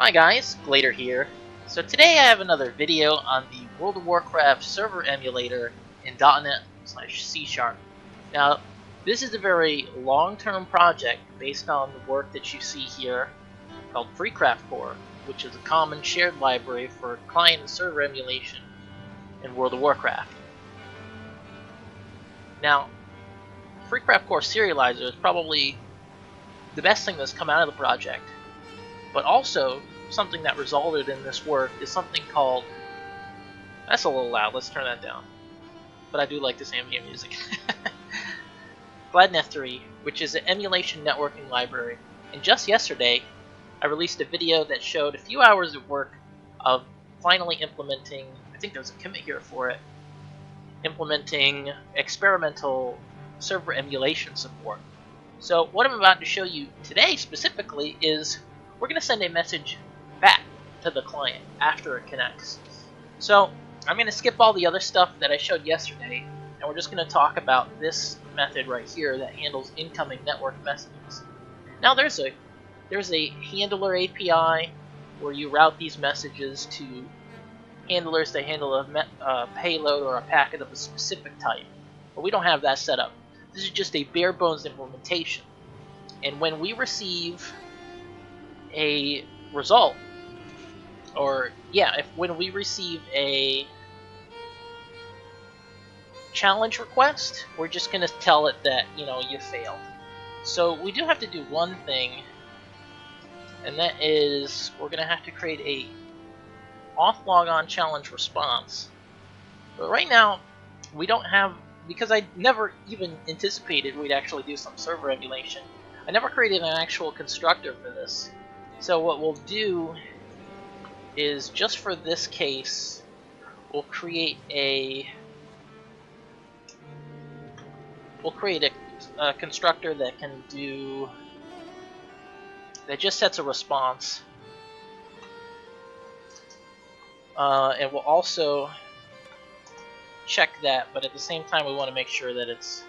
Hi guys, Glader here. So today I have another video on the World of Warcraft server emulator in .NET/C#. Now, this is a very long-term project based on the work that you see here called FreecraftCore, which is a common shared library for client and server emulation in World of Warcraft. Now, FreecraftCore Serializer is probably the best thing that's come out of the project, but also something that resulted in this work is something called, that's a little loud, let's turn that down, but I do like this ambient music, Gladneth 3, which is an emulation networking library. And just yesterday I released a video that showed a few hours of work of finally implementing, I think there's a commit here for it, implementing experimental server emulation support. So what I'm about to show you today specifically is we're going to send a message back to the client after it connects. So I'm going to skip all the other stuff that I showed yesterday, and we're just going to talk about this method right here that handles incoming network messages. Now there's a handler API where you route these messages to handlers that handle a payload or a packet of a specific type, but we don't have that set up. This is just a bare bones implementation, and when we receive a result, or when we receive a challenge request, we're just going to tell it that, you failed. So we do have to do one thing, and that is we're going to have to create a auth logon challenge response. But right now we don't have, because I never even anticipated we'd actually do some server emulation, I never created an actual constructor for this. So what we'll do is, just for this case, we'll create a constructor that just sets a response, and we'll also check that, but at the same time we want to make sure that it's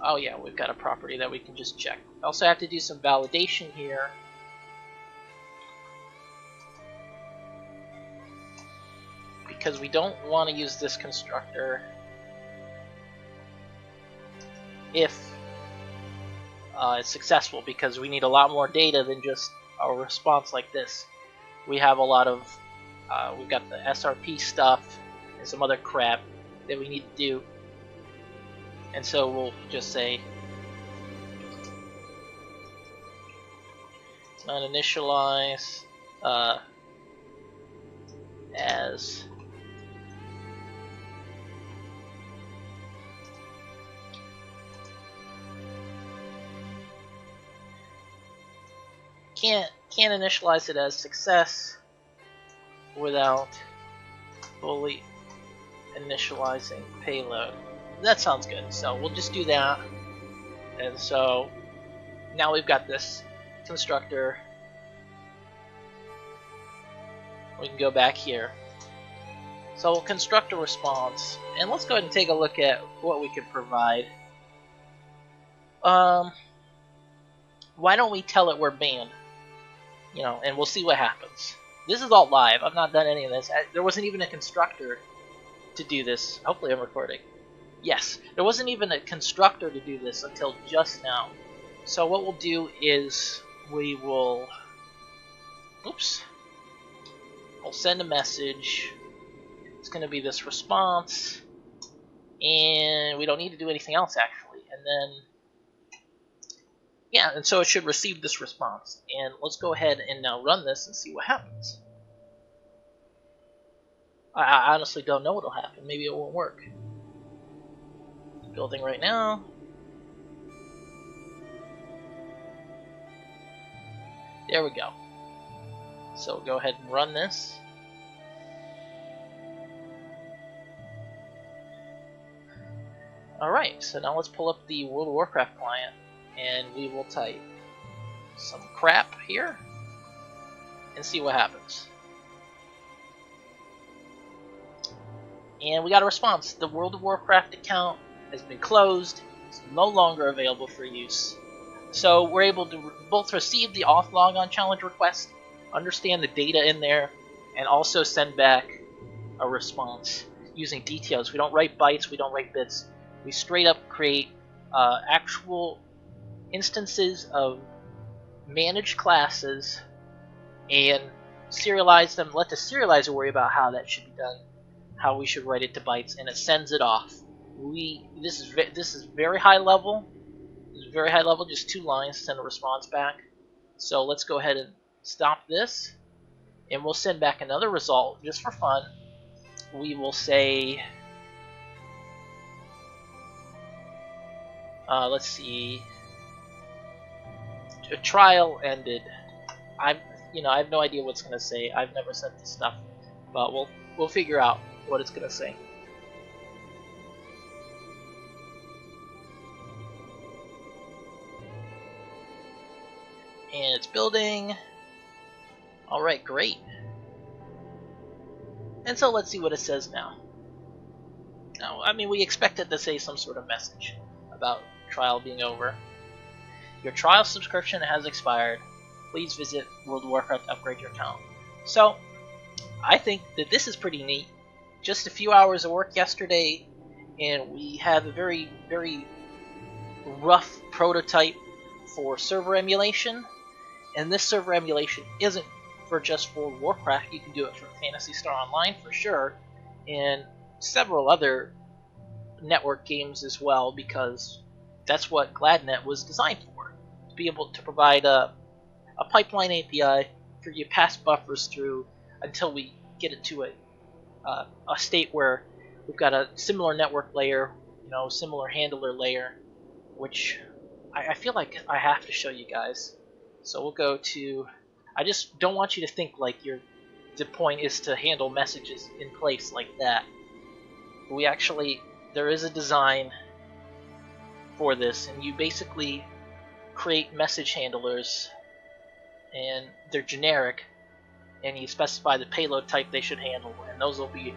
oh yeah, we've got a property that we can just check. I also have to do some validation here. Because we don't want to use this constructor if it's successful, because we need a lot more data than just a response like this. We have a lot of, we've got the SRP stuff and some other crap that we need to do. And so we'll just say uninitialize as can't initialize it as success without fully initializing payload. That sounds good, so we'll just do that. And so now we've got this constructor. We can go back here. So we'll construct a response, and let's go ahead and take a look at what we can provide. Why don't we tell it we're banned? And we'll see what happens. This is all live. I've not done any of this. There wasn't even a constructor to do this. Hopefully I'm recording. Yes, there wasn't even a constructor to do this until just now. So what we'll do is we'll send a message. It's going to be this response, and we don't need to do anything else actually. And then and so it should receive this response. And let's go ahead and now run this and see what happens. I honestly don't know what'll happen. Maybe it won't work. Building right now. There we go. So go ahead and run this. Alright, so now let's pull up the World of Warcraft client, and we will type some crap here and see what happens. And we got a response. The World of Warcraft account has been closed. It's no longer available for use. So we're able to both receive the auth log on challenge request, understand the data in there, and also send back a response using details. We don't write bytes, we don't write bits. We straight up create actual instances of managed classes and serialize them. Let the serializer worry about how that should be done, how we should write it to bytes, and it sends it off. This is very high level. This is very high level. Just 2 lines to send a response back. So let's go ahead and stop this, and we'll send back another result just for fun. We will say, let's see, a trial ended. I have no idea what it's gonna say. I've never sent this stuff, but we'll figure out what it's gonna say. And it's building. Alright, great. And so let's see what it says now. Now, I mean, we expect it to say some sort of message about trial being over. Your trial subscription has expired. Please visit World of Warcraft to upgrade your account. So, I think that this is pretty neat. Just a few hours of work yesterday, and we have a very, very rough prototype for server emulation. And this server emulation isn't for just World of Warcraft. You can do it for Phantasy Star Online for sure, and several other network games as well, because that's what GladNet was designed for, to be able to provide a pipeline API for you to pass buffers through until we get it to a state where we've got a similar network layer, similar handler layer, which I feel like I have to show you guys. So we'll go to, I just don't want you to think like the point is to handle messages in place like that. We actually, there is a design for this, and you basically create message handlers, and they're generic, and you specify the payload type they should handle, and those will be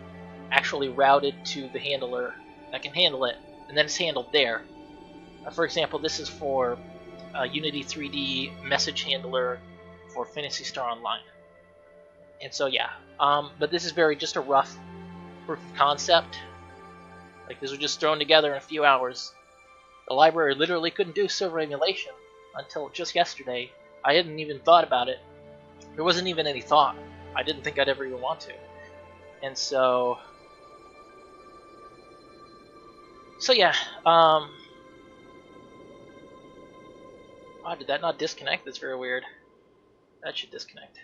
actually routed to the handler that can handle it, and then it's handled there. For example, this is for Unity 3D message handler for Phantasy Star Online. And so yeah, but this is just a rough proof of concept. Like, this was just thrown together in a few hours. The library literally couldn't do server emulation until just yesterday. I hadn't even thought about it. There wasn't even any thought. I didn't think I'd ever even want to. And so yeah, oh, did that not disconnect? That's very weird. That should disconnect.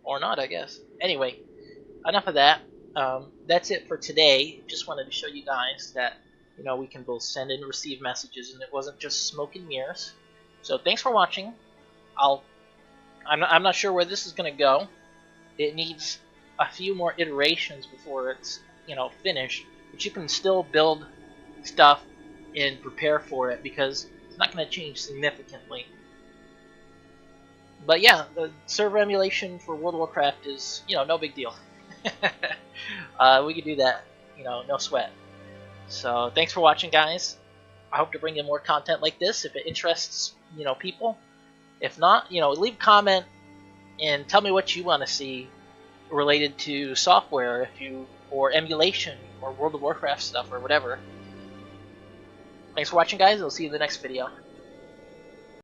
Or not, I guess. Anyway, enough of that. That's it for today. Just wanted to show you guys that, we can both send and receive messages, and it wasn't just smoke and mirrors. So thanks for watching. I'm not sure where this is going to go. It needs a few more iterations before it's, finished. But you can still build stuff and prepare for it, because it's not going to change significantly. But yeah, the server emulation for World of Warcraft is, no big deal. We can do that, no sweat. So thanks for watching, guys. I hope to bring you more content like this if it interests, people. If not, leave a comment and tell me what you want to see related to software, or emulation, or World of Warcraft stuff, or whatever. Thanks for watching, guys. I'll see you in the next video.